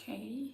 Okay.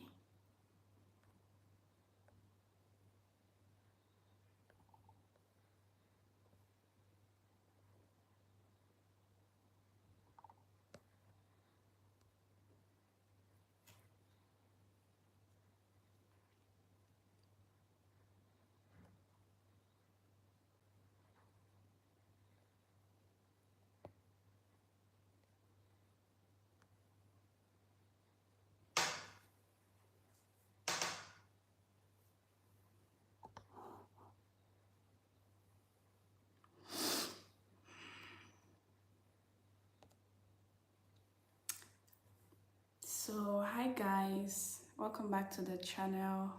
So, hi guys, welcome back to the channel.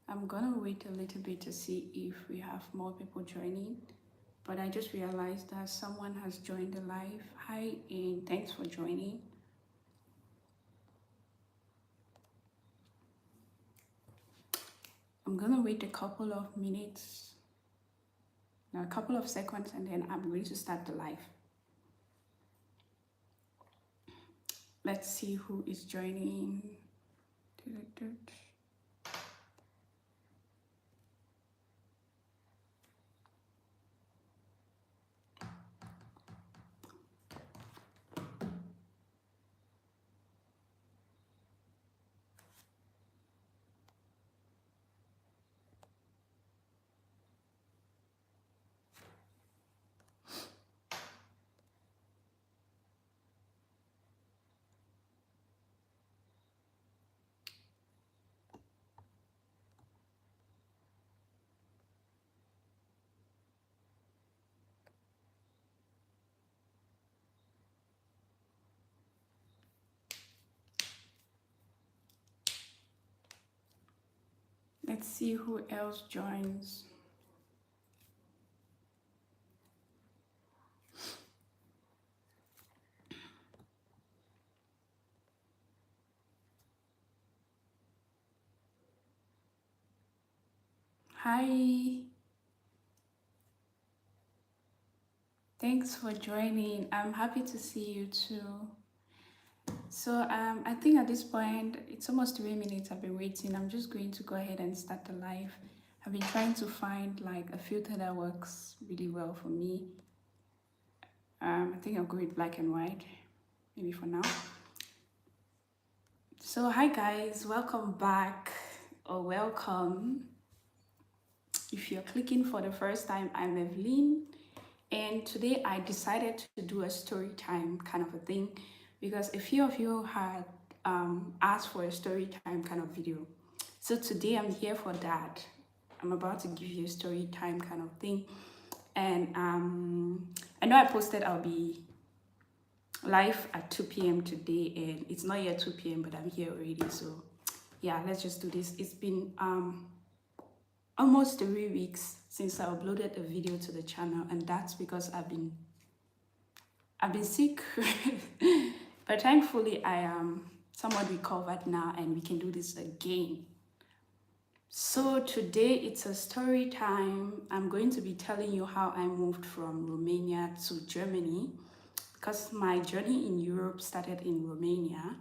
I'm gonna wait a little bit to see if we have more people joining, but I just realized that someone has joined the live. Hi, and thanks for joining. I'm gonna wait a couple of minutes, no, a couple of seconds, and then I'm going to start the live. Let's see who is joining. Let's see who else joins. Hi, thanks for joining. I'm happy to see you too. So I think at this point it's almost 3 minutes I've been waiting. I'm just going to go ahead and start the live. I've been trying to find like a filter that works really well for me. I think I'll go with black and white, maybe for now. So hi guys, welcome back or welcome. If you're clicking for the first time, I'm Evelyn, and today I decided to do a story time kind of a thing because a few of you had asked for a story time kind of video. So today I'm here for that. I'm about to give you a story time kind of thing. And I know I posted I'll be live at 2 p.m. today, and it's not yet 2 p.m. but I'm here already. So yeah, let's just do this. It's been almost 3 weeks since I uploaded a video to the channel, and that's because I've been sick. But thankfully I am somewhat recovered now and we can do this again. So today it's a story time. I'm going to be telling you how I moved from Romania to Germany, because my journey in Europe started in Romania,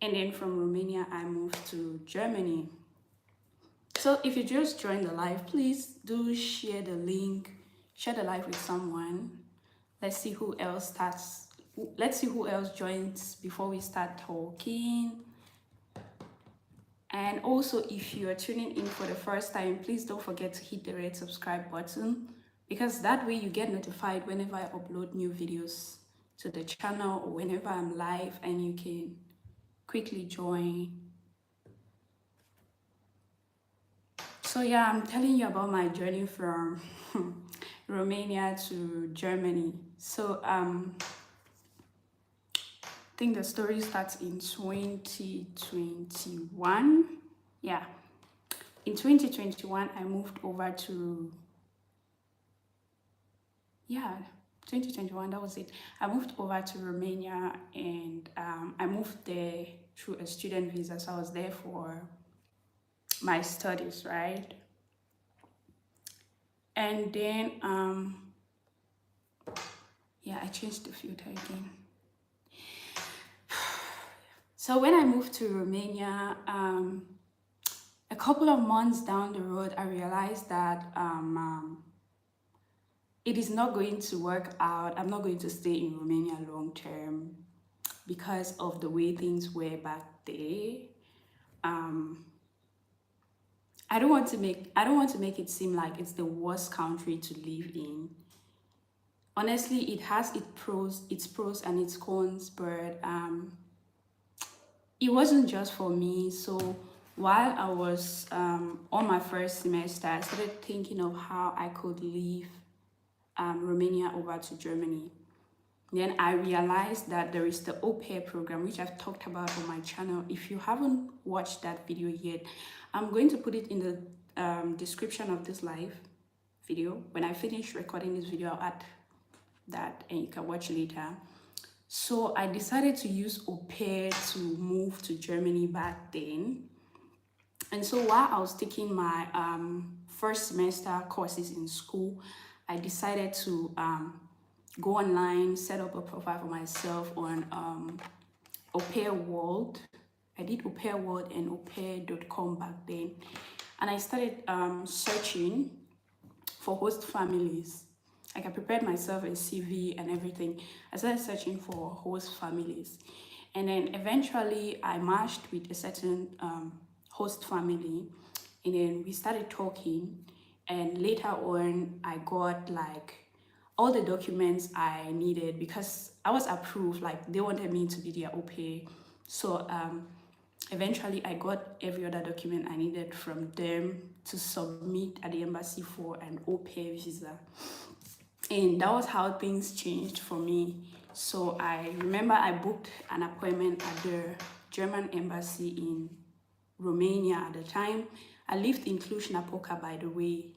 and then from Romania I moved to Germany. So if you just joined the live, please do share the link, share the live with someone. Let's see who else starts. Let's see who else joins before we start talking. And also, if you are tuning in for the first time, please don't forget to hit the red subscribe button, because that way you get notified whenever I upload new videos to the channel or whenever I'm live, and you can quickly join. So yeah, I'm telling you about my journey from Romania to Germany. So I think the story starts in 2021. Yeah, in 2021 I moved over to 2021, that was it. I moved over to Romania, and I moved there through a student visa, so I was there for my studies, right? And then yeah, I changed the filter again. So when I moved to Romania, a couple of months down the road, I realized that it is not going to work out. I'm not going to stay in Romania long term because of the way things were back there. Um, I don't want to make it seem like it's the worst country to live in. Honestly, it has its pros and its cons, but it wasn't just for me. So while I was on my first semester, I started thinking of how I could leave Romania over to Germany. Then I realized that there is the au pair program, which I've talked about on my channel. If you haven't watched that video yet, I'm going to put it in the description of this live video. When I finish recording this video, I'll add that and you can watch later. So I decided to use au pair to move to Germany back then. And so while I was taking my first semester courses in school, I decided to go online, set up a profile for myself on Au Pair World. I did Au Pair World and aupair.com back then. And I started searching for host families. Like I prepared myself a CV and everything. I started searching for host families. And then eventually I matched with a certain host family. And then we started talking. And later on, I got like all the documents I needed because I was approved. Like they wanted me to be their au pair. So eventually I got every other document I needed from them to submit at the embassy for an au pair visa. And that was how things changed for me. So I remember I booked an appointment at the German embassy in Romania at the time. I lived in Cluj-Napoca, by the way.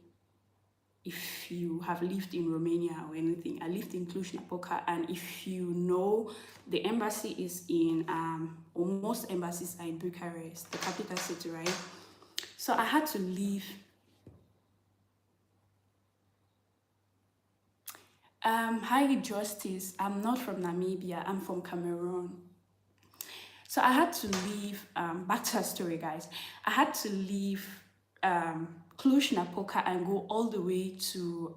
If you have lived in Romania or anything, I lived in Cluj-Napoca, and if you know, the embassy is in, or most embassies are in Bucharest, the capital city, right? So I had to leave. Hi Justice, I'm not from Namibia, I'm from Cameroon. So I had to leave, back to our story, guys. I had to leave Cluj-Napoca and go all the way to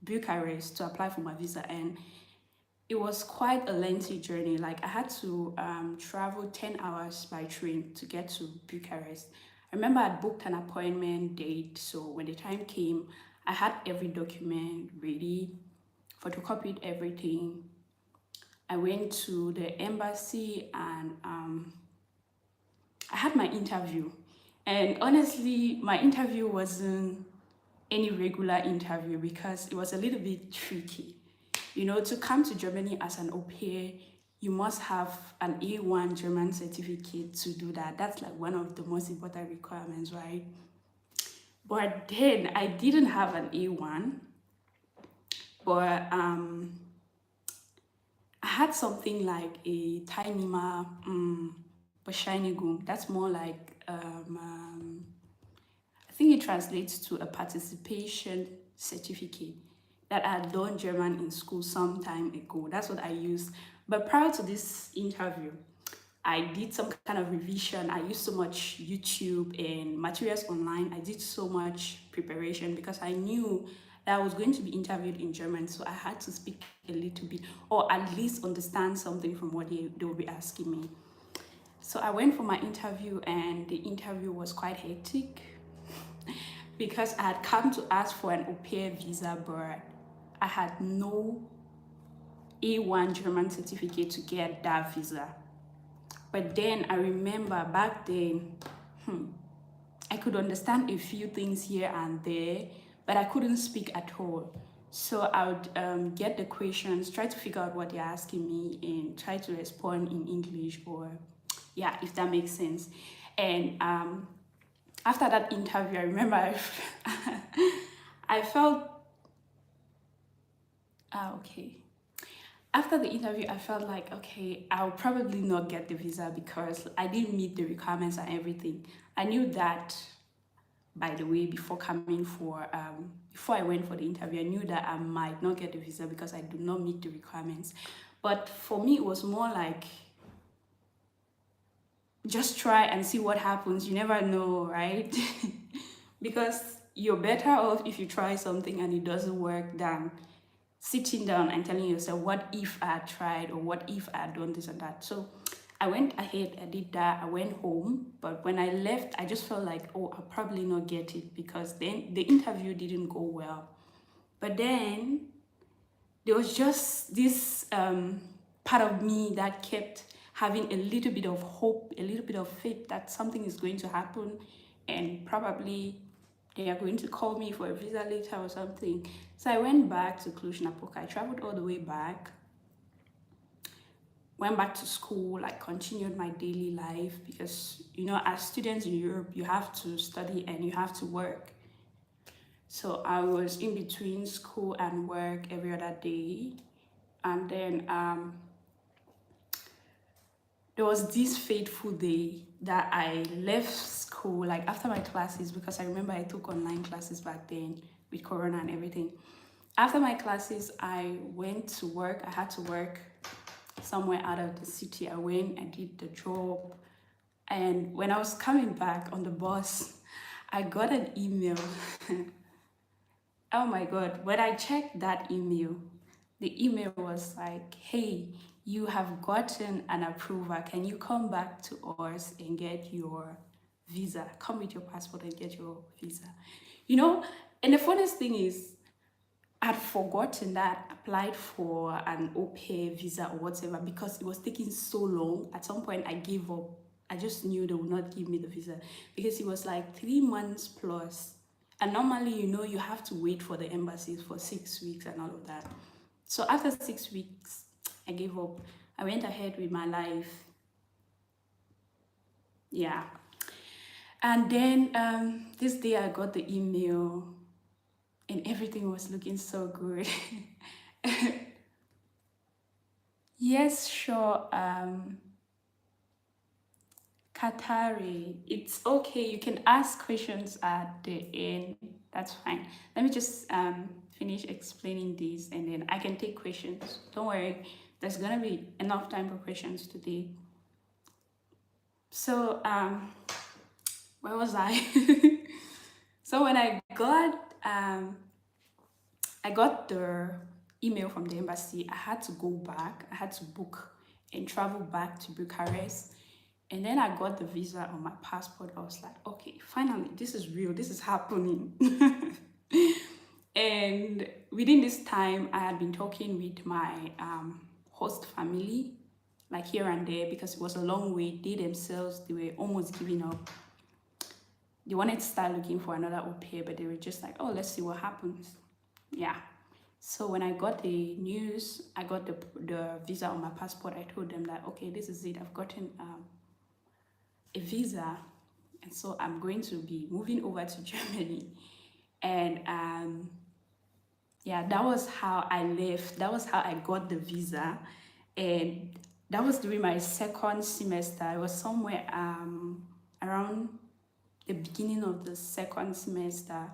Bucharest to apply for my visa. And it was quite a lengthy journey. Like I had to travel 10 hours by train to get to Bucharest. I remember I'd booked an appointment date. So when the time came, I had every document ready, photocopied everything. I went to the embassy and I had my interview. And honestly, my interview wasn't any regular interview because it was a little bit tricky. You know, to come to Germany as an au pair, you must have an A1 German certificate to do that. That's like one of the most important requirements, right? But then I didn't have an A1, but I had something like a Tainima Bashainigum. That's more like, I think it translates to a participation certificate that I had done German in school some time ago. That's what I used. But prior to this interview, I did some kind of revision. I used so much YouTube and materials online. I did so much preparation because I knew that I was going to be interviewed in German. So I had to speak a little bit or at least understand something from what they will be asking me. So I went for my interview and the interview was quite hectic because I had come to ask for an au pair visa, but I had no A1 German certificate to get that visa. But then I remember back then, I could understand a few things here and there, but I couldn't speak at all. So I would get the questions, try to figure out what they're asking me, and try to respond in English, or yeah, if that makes sense. And after that interview, I remember I felt okay. After the interview, I felt like, okay, I'll probably not get the visa because I didn't meet the requirements and everything. I knew that, by the way, before I went for the interview, I knew that I might not get the visa because I do not meet the requirements. But for me, it was more like just try and see what happens. You never know, right? Because you're better off if you try something and it doesn't work than sitting down and telling yourself, what if I had tried, or what if I had done this and that. So I went ahead, I did that, I went home. But when I left, I just felt like, oh, I'll probably not get it, because then the interview didn't go well. But then there was just this part of me that kept having a little bit of hope, a little bit of faith that something is going to happen, and probably they are going to call me for a visa later or something. So I went back to Cluj-Napoca. I traveled all the way back, went back to school, like continued my daily life, because as students in Europe, you have to study and you have to work. So I was in between school and work every other day. And then there was this fateful day that I left school, like after my classes, because I remember I took online classes back then with Corona and everything. After my classes, I went to work. I had to work somewhere out of the city. I went and did the job. And when I was coming back on the bus, I got an email. Oh my God, when I checked that email, the email was like, hey, you have gotten an approval. Can you come back to us and get your visa? Come with your passport and get your visa. And the funniest thing is, I'd forgotten that I applied for an au pair visa or whatever, because it was taking so long. At some point, I gave up. I just knew they would not give me the visa, because it was like 3 months plus. And normally, you have to wait for the embassies for 6 weeks and all of that. So after 6 weeks, I gave up. I went ahead with my life. Yeah. And then this day I got the email and everything was looking so good. Yes, sure. Qatari, it's okay. You can ask questions at the end. That's fine. Let me just finish explaining this, and then I can take questions. Don't worry. There's gonna be enough time for questions today. So where was I? So when I got the email from the embassy, I had to go back. I had to book and travel back to Bucharest. And then I got the visa on my passport. I was like, okay, finally, this is real. This is happening. And within this time, I had been talking with my host family, like here and there, because it was a long wait. They themselves, they were almost giving up. They wanted to start looking for another au pair, but they were just like, oh, let's see what happens. Yeah. So when I got the news, I got the visa on my passport. I told them that, okay, this is it. I've gotten a visa, and so I'm going to be moving over to Germany. And yeah, that was how I left. That was how I got the visa. And that was during my second semester. It was somewhere around the beginning of the second semester.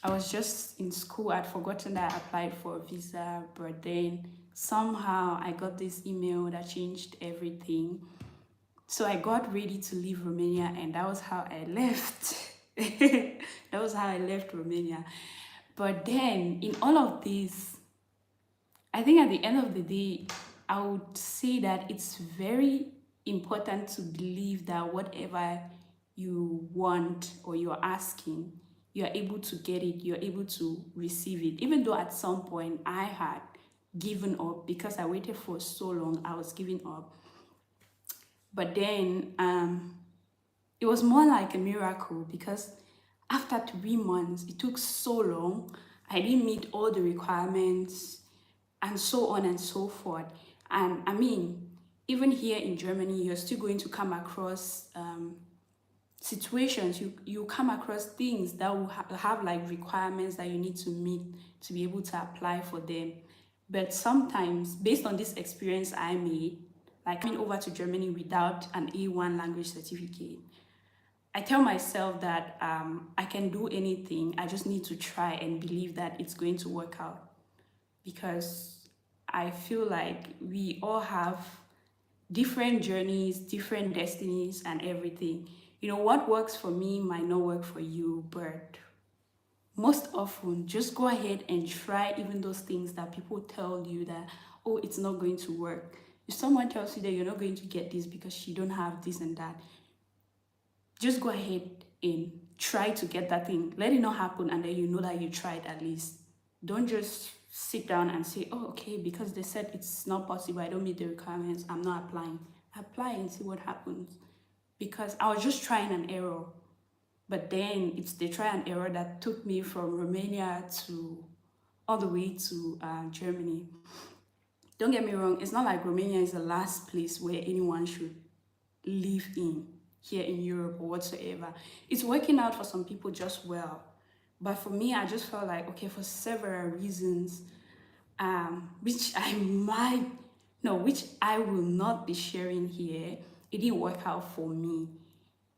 I was just in school. I'd forgotten that I applied for a visa, but then somehow I got this email that changed everything. So I got ready to leave Romania, and that was how I left. That was how I left Romania. But then in all of this, I think at the end of the day, I would say that it's very important to believe that whatever you want or you're asking, you're able to get it, you're able to receive it. Even though at some point I had given up because I waited for so long, I was giving up. But then it was more like a miracle, because after 3 months, it took so long. I didn't meet all the requirements and so on and so forth. And I mean, even here in Germany, you're still going to come across situations. You come across things that will have like requirements that you need to meet to be able to apply for them. But sometimes, based on this experience I made, like coming over to Germany without an A1 language certificate, I tell myself that I can do anything. I just need to try and believe that it's going to work out. Because I feel like we all have different journeys, different destinies, and everything. You know, what works for me might not work for you, but most often just go ahead and try even those things that people tell you that, oh, it's not going to work. If someone tells you that you're not going to get this because you don't have this and that, just go ahead and try to get that thing. Let it not happen, and then you know that you tried at least. Don't just sit down and say, oh, okay, because they said it's not possible, I don't meet the requirements, I'm not applying. Apply and see what happens. Because I was just trying an error. But then it's the try and error that took me from Romania to all the way to Germany. Don't get me wrong, it's not like Romania is the last place where anyone should live in here in Europe or whatsoever. It's working out for some people just well. But for me, I just felt like, okay, for several reasons, which I might, no, which I will not be sharing here, it didn't work out for me.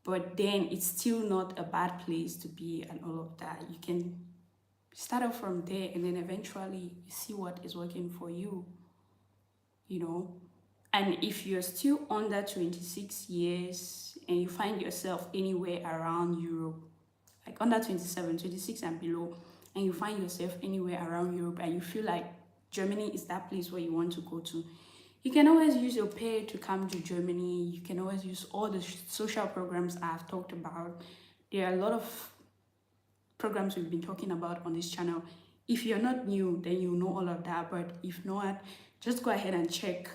But then it's still not a bad place to be and all of that. You can start off from there and then eventually see what is working for you, you know. And if you're still under 26 years and you find yourself anywhere around Europe, like under 27, 26 and below, and you find yourself anywhere around Europe and you feel like Germany is that place where you want to go to, you can always use your pay to come to Germany. You can always use all the social programs I've talked about. There are a lot of programs we've been talking about on this channel. If you're not new, then you know all of that. But if not, just go ahead and check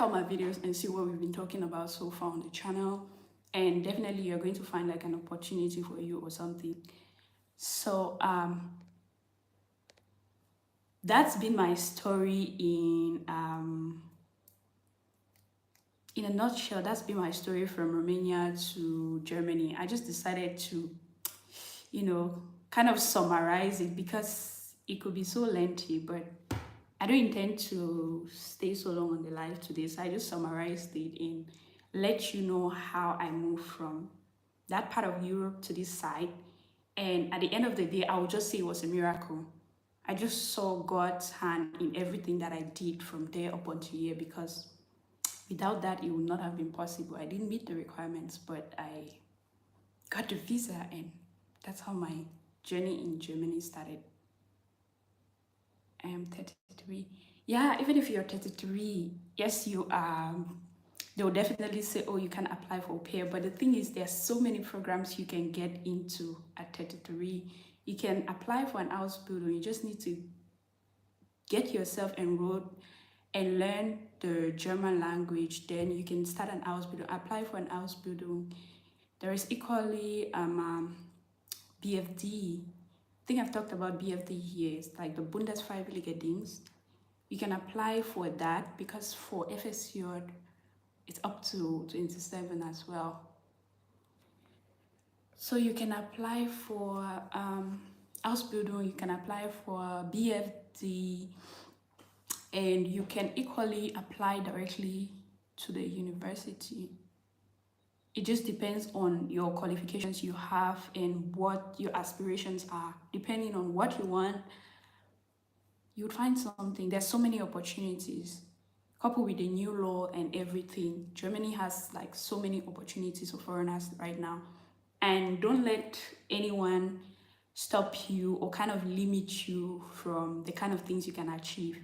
out my videos and see what we've been talking about so far on the channel. And definitely you're going to find like an opportunity for you or something. So that's been my story in a nutshell. That's been my story from Romania to Germany. I just decided to, you know, kind of summarize it because it could be so lengthy, but I don't intend to stay so long on the live today. So I just summarized it and let you know how I moved from that part of Europe to this side. And at the end of the day, I will just say it was a miracle. I just saw God's hand in everything that I did from there up until here, because without that, it would not have been possible. I didn't meet the requirements, but I got the visa, and that's how my journey in Germany started. I am 33. Yeah, even if you're 33, yes, you are. They'll definitely say, oh, you can apply for au pair. But the thing is, there's so many programs you can get into at 33. You can apply for an Ausbildung. You just need to get yourself enrolled and learn the German language. Then you can start an Ausbildung, apply for an Ausbildung. There is equally BFD. I think I've talked about BFD here. It's like the Bundesfreiwilligendienst. You can apply for that because for FSJ, it's up to 27 as well. So you can apply for Ausbildung, you can apply for BFD, and you can equally apply directly to the university. It just depends on your qualifications you have and what your aspirations are. Depending on what you want, you'd find something. There's so many opportunities. Coupled with the new law and everything, Germany has like so many opportunities for foreigners right now. And don't let anyone stop you or kind of limit you from the kind of things you can achieve.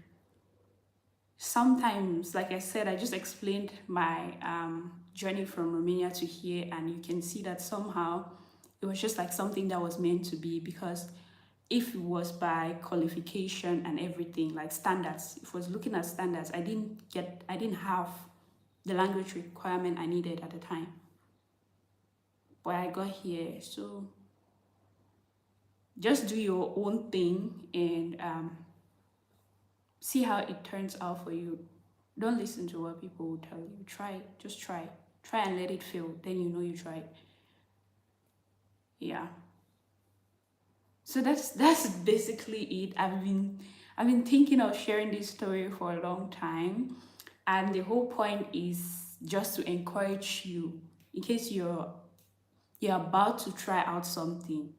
Sometimes, like I said, I just explained my journey from Romania to here, and you can see that somehow it was just like something that was meant to be, because if it was by qualification and everything, like standards, if I was looking at standards, I didn't have the language requirement I needed at the time. But I got here, so just do your own thing and see how it turns out for you. Don't listen to what people will tell you. Just try and let it fail. Then you know you tried. Yeah. So that's basically it. I've been thinking of sharing this story for a long time, and the whole point is just to encourage you in case you're about to try out something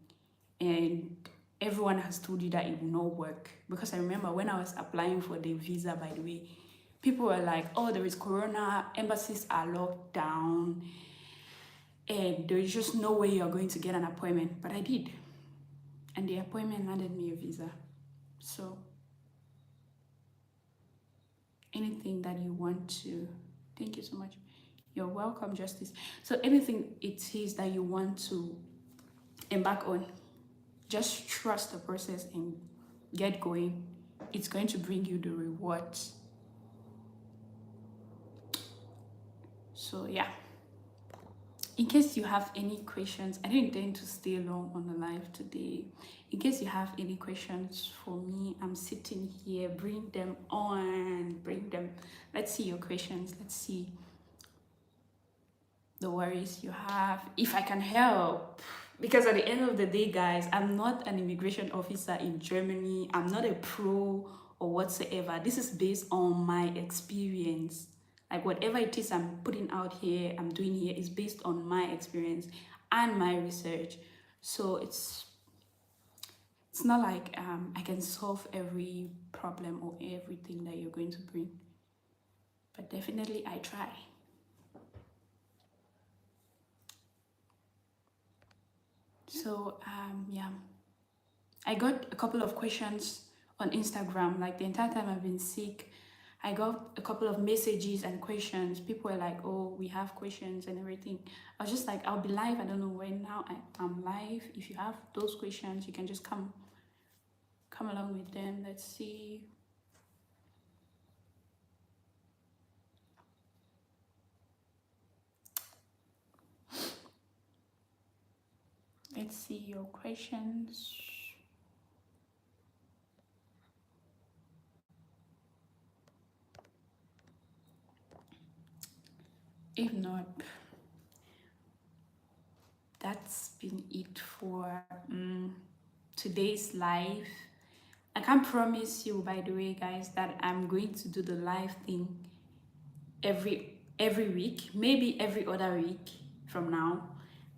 and everyone has told you that it will not work. Because I remember when I was applying for the visa, by the way, people were like, oh, there is corona, embassies are locked down, and there's just no way you're going to get an appointment. But I did, and the appointment landed me a visa. So anything that you want to, thank you so much, you're welcome, Justice. So anything it is that you want to embark on, just trust the process and get going. It's going to bring you the rewards. So yeah, in case you have any questions, I didn't intend to stay long on the live today. In case you have any questions for me, I'm sitting here. Bring them on, bring them. Let's see your questions. Let's see the worries you have, if I can help. Because at the end of the day, guys, I'm not an immigration officer in Germany. I'm not a pro or whatsoever. This is based on my experience. Like whatever it is I'm putting out here, I'm doing here is based on my experience and my research. So it's not like I can solve every problem or everything that you're going to bring. But definitely I try. So yeah, I got a couple of questions on Instagram. Like the entire time I've been sick, I got a couple of messages and questions. People were like, oh, we have questions and everything. I was just like, I'll be live. I don't know when now. I'm live. If you have those questions, you can just come along with them. Let's see. Let's see your questions. If not, that's been it for today's live. I can't promise you, by the way, guys, that I'm going to do the live thing every week, maybe every other week from now,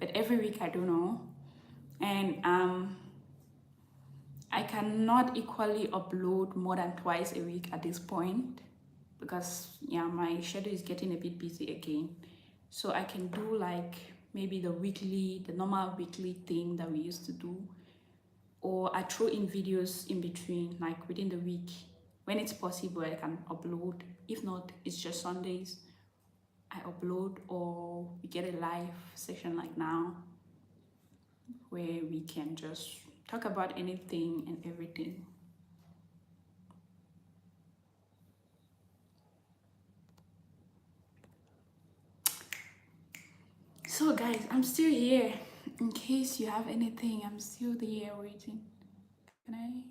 but every week I don't know. And I cannot equally upload more than twice a week at this point because yeah, my schedule is getting a bit busy again. So I can do like maybe the normal weekly thing that we used to do, or I throw in videos in between, like within the week. When it's possible, I can upload. If not, it's just Sundays I upload, or we get a live session like now where we can just talk about anything and everything. So guys, I'm still here. In case you have anything, I'm still here waiting. Can I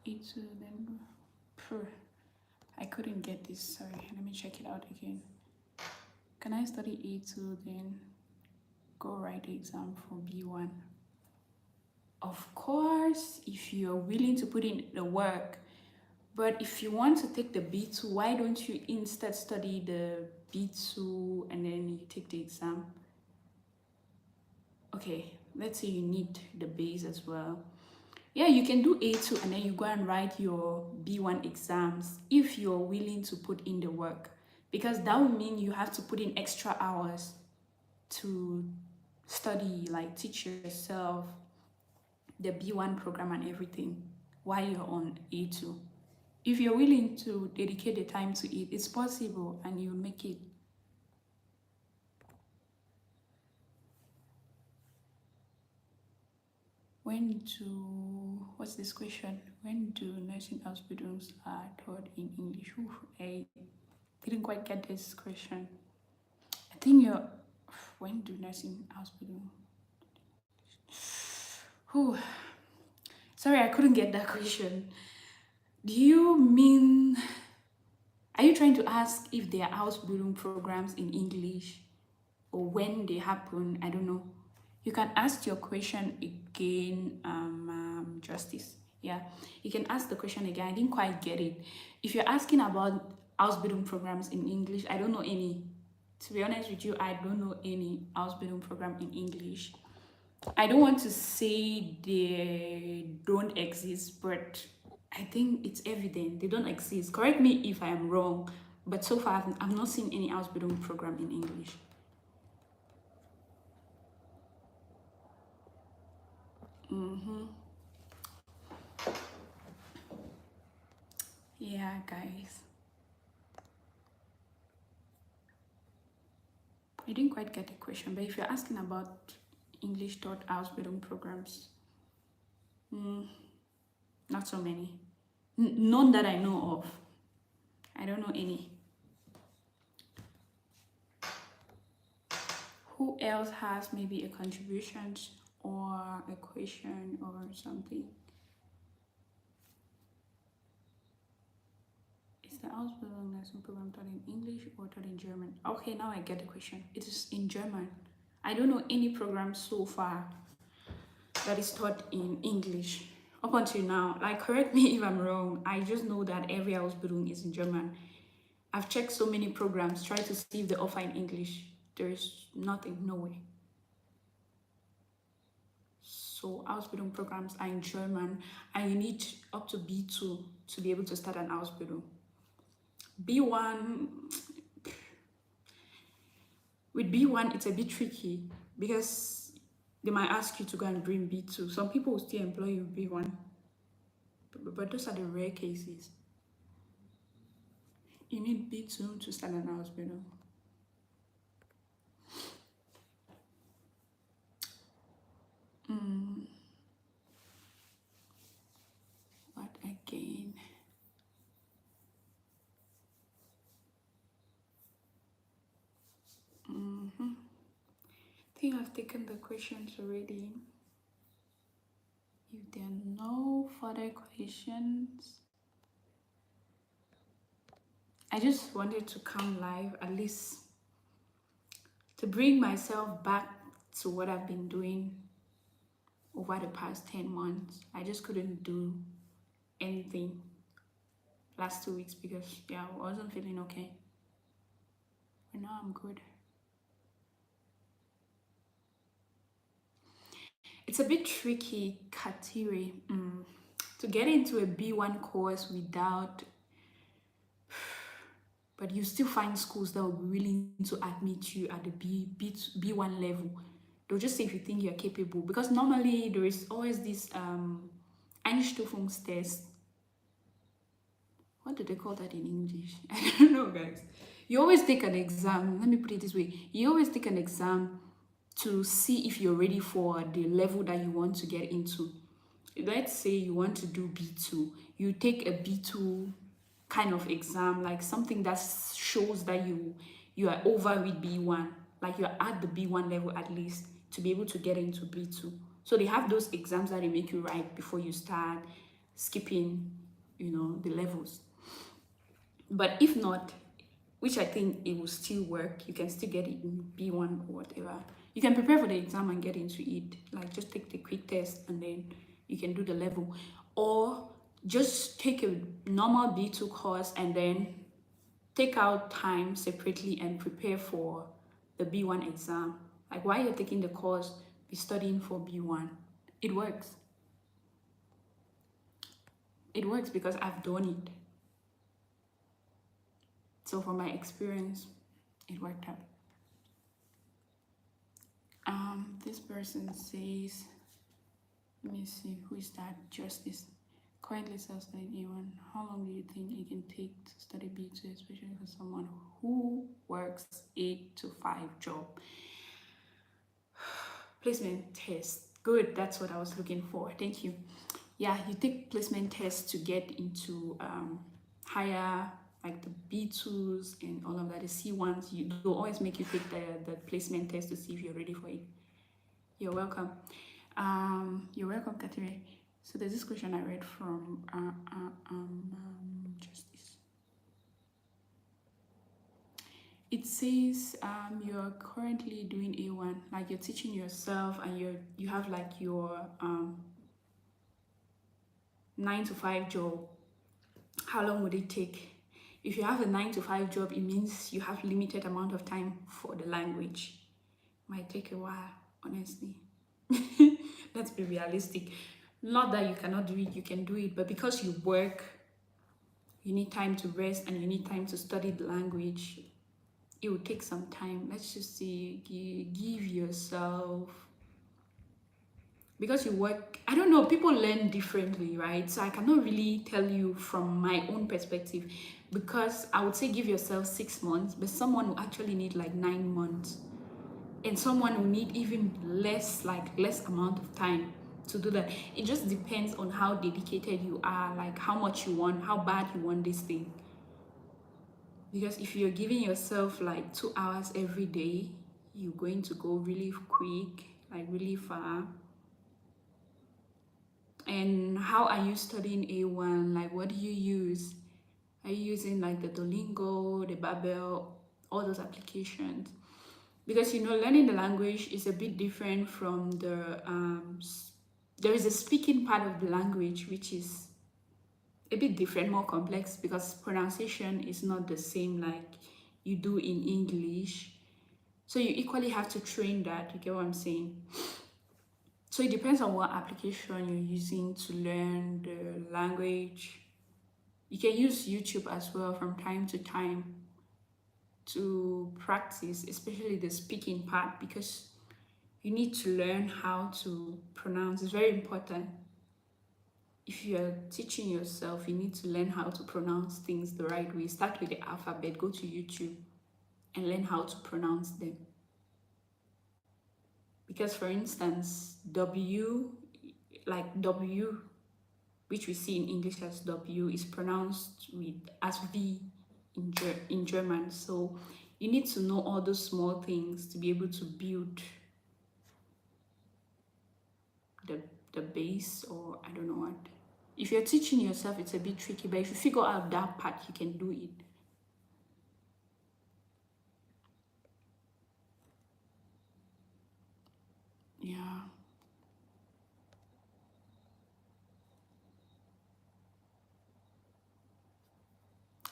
eat to then? I couldn't get this. Sorry, let me check it out again. Can I study A2 then go write the exam for B1? Of course, if you're willing to put in the work. But if you want to take the B2, why don't you instead study the B2 and then you take the exam? Okay, let's say you need the base as well. Yeah, you can do A2 and then you go and write your B1 exams if you're willing to put in the work, because that would mean you have to put in extra hours to study, like teach yourself the B1 program and everything while you're on A2. If you're willing to dedicate the time to it, it's possible and you'll make it. What's this question? When do nursing hospitals are taught in English? Ooh, I didn't quite get this question. I think when do nursing hospitals? Sorry, I couldn't get that question. Do you mean, are you trying to ask if there are Ausbildung programs in English or when they happen? I don't know. You can ask your question again, Justice. Yeah, you can ask the question again. I didn't quite get it. If you're asking about Ausbildung programs in English, I don't know any. To be honest with you, I don't know any Ausbildung program in English. I don't want to say they don't exist, but I think it's evident they don't exist. Correct me if I am wrong, but so far I've not seen any Ausbildung program in English. Yeah, guys. I didn't quite get the question, but if you're asking about English taught Ausbildung programs, not so many. None that I know of. I don't know any. Who else has maybe a contribution or a question or something? Is the Ausbildung lesson program taught in English or taught in German? Okay, now I get the question. It is in German. I don't know any program so far that is taught in English up until now. Like, correct me if I'm wrong. I just know that every Ausbildung is in German. I've checked so many programs, tried to see if they offer in English. There's nothing, no way. So Ausbildung programs are in German, and you need up to B2 to be able to start an Ausbildung. B1, with B1, it's a bit tricky because they might ask you to go and bring B2. Some people will still employ you with B1, but those are the rare cases. You need B2 to start an Ausbildung. What again? I think I've taken the questions already. If there are no further questions, I just wanted to come live at least to bring myself back to what I've been doing over the past 10 months. I just couldn't do anything last 2 weeks because I wasn't feeling okay. But now I'm good. It's a bit tricky, Katiri, to get into a B1 course without, but you still find schools that will be willing to admit you at the B1 level. They'll just say if you think you're capable, because normally there is always this Einstufungstest. What do they call that in English? I don't know, guys. You always take an exam. Let me put it this way. You always take an exam to see if you're ready for the level that you want to get into. Let's say you want to do B2. You take a B2 kind of exam, like something that shows that you are over with B1, like you're at the B1 level at least to be able to get into B2. So they have those exams that they make you write before you start skipping, the levels. But if not, which I think it will still work, you can still get it in B1 or whatever. You can prepare for the exam and get into it, like just take the quick test and then you can do the level. Or just take a normal B2 course and then take out time separately and prepare for the B1 exam. Like while you're taking the course, be studying for B1. It works. It works because I've done it. So from my experience, it worked out. This person says, let me see, who is that? Justice. Currently self-studying A1. How long do you think it can take to study B2, especially for someone who works 8 to 5 job? Placement test. Good, that's what I was looking for. Thank you. Yeah, you take placement tests to get into higher, like the B2s and all of that. The C1s, they'll always make you take the placement test to see if you're ready for it. You're welcome. You're welcome, Katire. So there's this question I read from Justice. It says you're currently doing A1, like you're teaching yourself and you have like your 9 to 5 job. How long would it take? If you have a 9 to 5 job, it means you have limited amount of time for the language. Might take a while, honestly. Let's be realistic. Not that you cannot do it, you can do it, but because you work, you need time to rest and you need time to study the language. It will take some time. Let's just say give yourself, because you work, I don't know, people learn differently, right? So I cannot really tell you from my own perspective, because I would say give yourself 6 months, but someone will actually need like 9 months, and someone will need even less, like less amount of time to do that. It just depends on how dedicated you are, like how much you want, how bad you want this thing. Because if you're giving yourself like 2 hours every day, you're going to go really quick, like really far. And how are you studying A1? Like, what do you use? Are you using like the Duolingo, the Babel, all those applications? Because learning the language is a bit different from there is a speaking part of the language which is a bit different, more complex, because pronunciation is not the same like you do in English. So you equally have to train that, you get what I'm saying? So it depends on what application you're using to learn the language. You can use YouTube as well from time to time to practice, especially the speaking part, because you need to learn how to pronounce. It's very important. If you're teaching yourself, you need to learn how to pronounce things the right way. Start with the alphabet, go to YouTube and learn how to pronounce them. Because for instance, W, like W, which we see in English as W, is pronounced as V in German. So you need to know all those small things to be able to build the base, or I don't know what. If you're teaching yourself, it's a bit tricky, but if you figure out that part, you can do it. Yeah.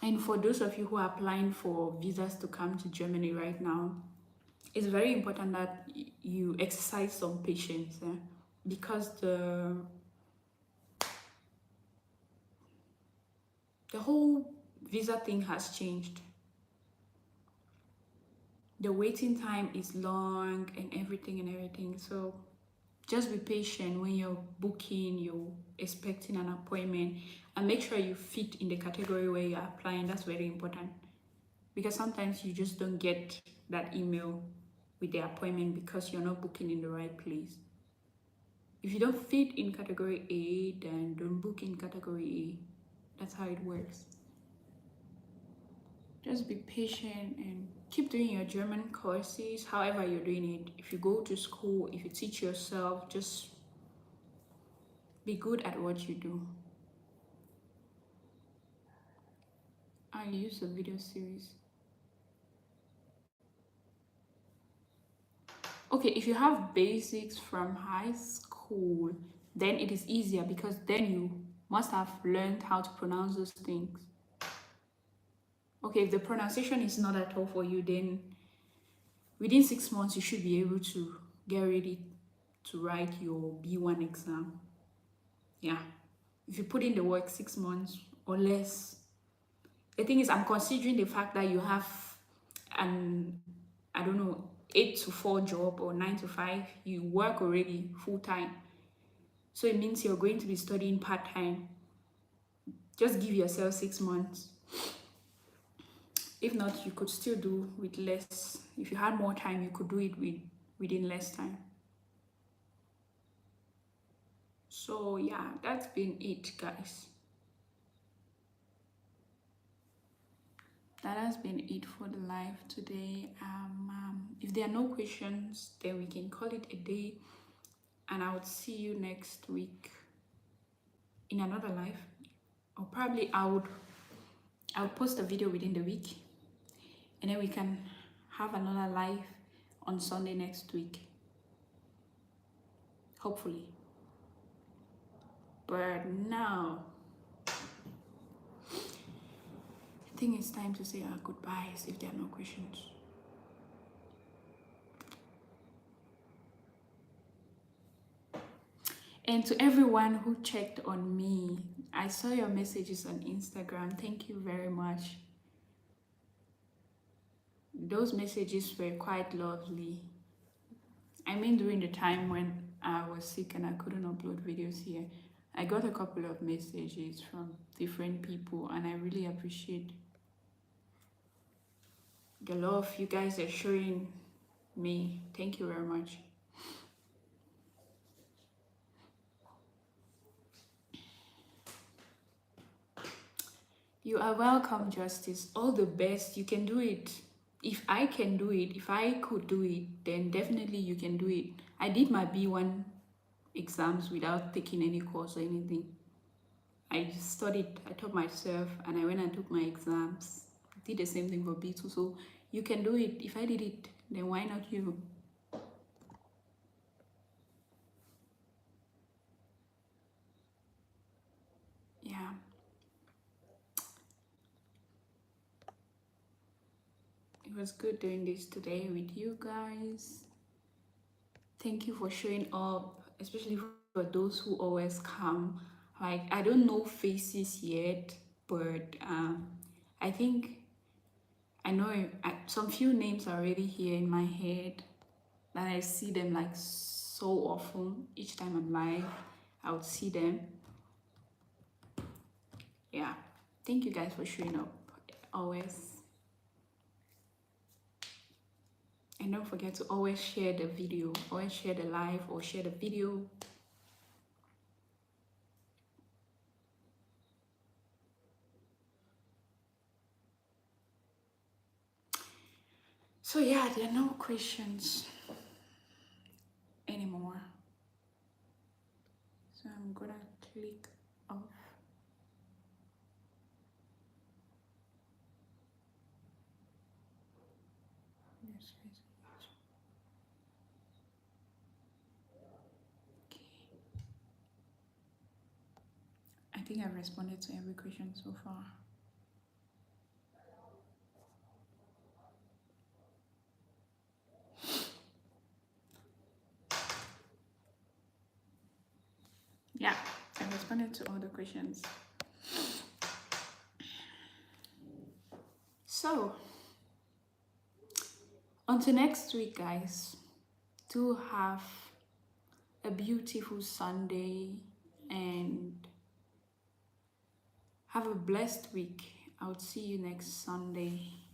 And for those of you who are applying for visas to come to Germany right now, it's very important that you exercise some patience, because the whole visa thing has changed. The waiting time is long and everything. So just be patient when you're booking, you're expecting an appointment, and make sure you fit in the category where you're applying. That's very important, because sometimes you just don't get that email with the appointment because you're not booking in the right place. If you don't fit in category A, then don't book in category A. That's how it works. Just be patient and keep doing your German courses, however you're doing it. If you go to school, if you teach yourself, just be good at what you do. I use a video series. Okay, if you have basics from high school, then it is easier, because then you must have learned how to pronounce those things. Okay, if the pronunciation is not at all for you, then within 6 months you should be able to get ready to write your B1 exam. Yeah, if you put in the work 6 months or less. The thing is, I'm considering the fact that you have an, I don't know, 8 to 4 job or 9 to 5. You work already full time, so it means you're going to be studying part-time. Just give yourself 6 months. If not, you could still do with less. If you had more time, you could do it within less time. So yeah, that's been it, guys. That has been it for the live today. If there are no questions, then we can call it a day, and I would see you next week in another live. Or probably I'll post a video within the week, and then we can have another live on Sunday next week, hopefully. But now I think it's time to say our goodbyes if there are no questions. And to everyone who checked on me, I saw your messages on Instagram. Thank you very much. Those messages were quite lovely. I mean, during the time when I was sick and I couldn't upload videos here, I got a couple of messages from different people, and I really appreciate the love you guys are showing me. Thank you very much. You are welcome, Justice. All the best. You can do it. If I can do it, if I could do it, then definitely you can do it. I did my B1 exams without taking any course or anything. I just studied, I taught myself, and I went and took my exams. Did the same thing for B2. So you can do it. If I did it, then why not you? Yeah. It was good doing this today with you guys. Thank you for showing up, especially for those who always come. Like, I don't know faces yet, but I think I know some few names are already here in my head that I see them like so often. Each time I'm live, I would see them. Yeah. Thank you guys for showing up always. And don't forget to always share the video, always share the live or share the video. So yeah, there are no questions anymore. So I'm gonna click off. Yes, okay. I think I've responded to every question so far. Yeah, I've responded to all the questions. So, until next week, guys, do have a beautiful Sunday and have a blessed week. I'll see you next Sunday.